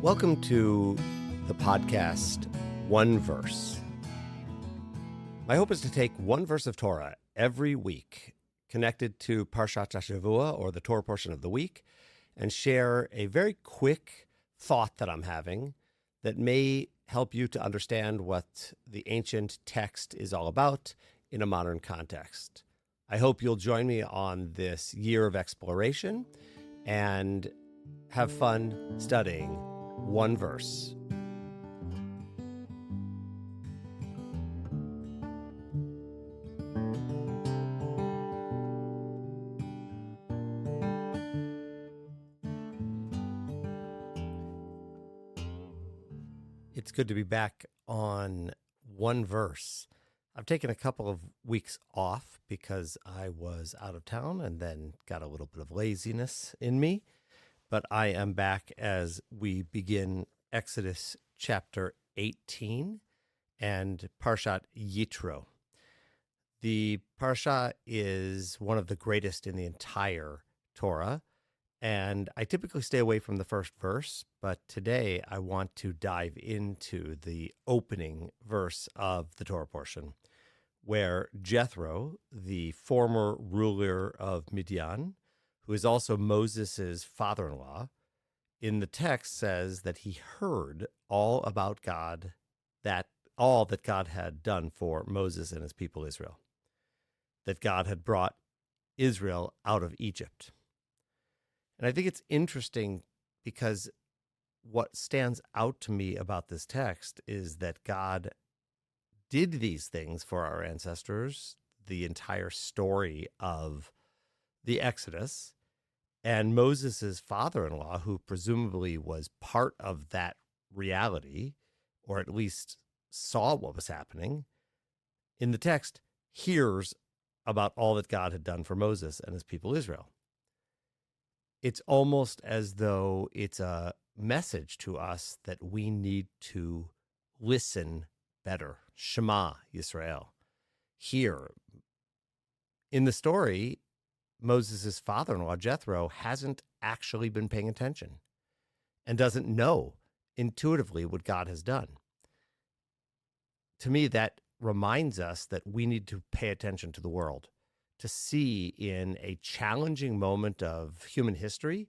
Welcome to the podcast, One Verse. My hope is to take one verse of Torah every week, connected to Parashat Yitro, or the Torah Portion of the week, and share a very quick thought that I'm having that may help you to understand what the ancient text is all about in a modern context. I hope you'll join me on this year of exploration and have fun studying one verse. It's good to be back on one verse. I've taken a couple of weeks off because I was out of town and then got a little bit of laziness in me. But I am back as we begin Exodus chapter 18 and Parashat Yitro. The Parasha is one of the greatest in the entire Torah, and I typically stay away from the first verse, but today I want to dive into the opening verse of the Torah portion, where Jethro, the former ruler of Midian, who is also Moses' father-in-law, in the text says that he heard all about God, all that God had done for Moses and his people Israel, that God had brought Israel out of Egypt. And I think it's interesting because what stands out to me about this text is that God did these things for our ancestors, the entire story of the Exodus, and Moses' father-in-law, who presumably was part of that reality, or at least saw what was happening, in the text hears about all that God had done for Moses and his people Israel. It's almost as though it's a message to us that we need to listen better. Shema Yisrael. Here, in the story, Moses' father-in-law, Jethro, hasn't actually been paying attention and doesn't know intuitively what God has done. To me, that reminds us that we need to pay attention to the world, to see in a challenging moment of human history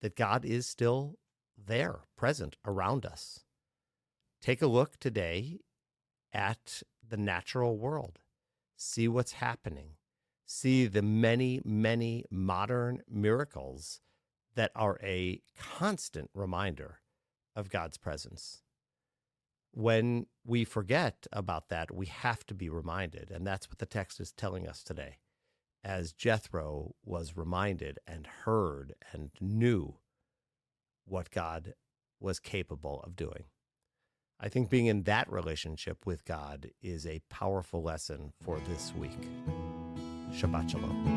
that God is still there, present around us. Take a look today at the natural world. See what's happening. See the many, many modern miracles that are a constant reminder of God's presence. When we forget about that, we have to be reminded, and that's what the text is telling us today, as Jethro was reminded and heard and knew what God was capable of doing. I think being in that relationship with God is a powerful lesson for this week. Shabbat Shalom.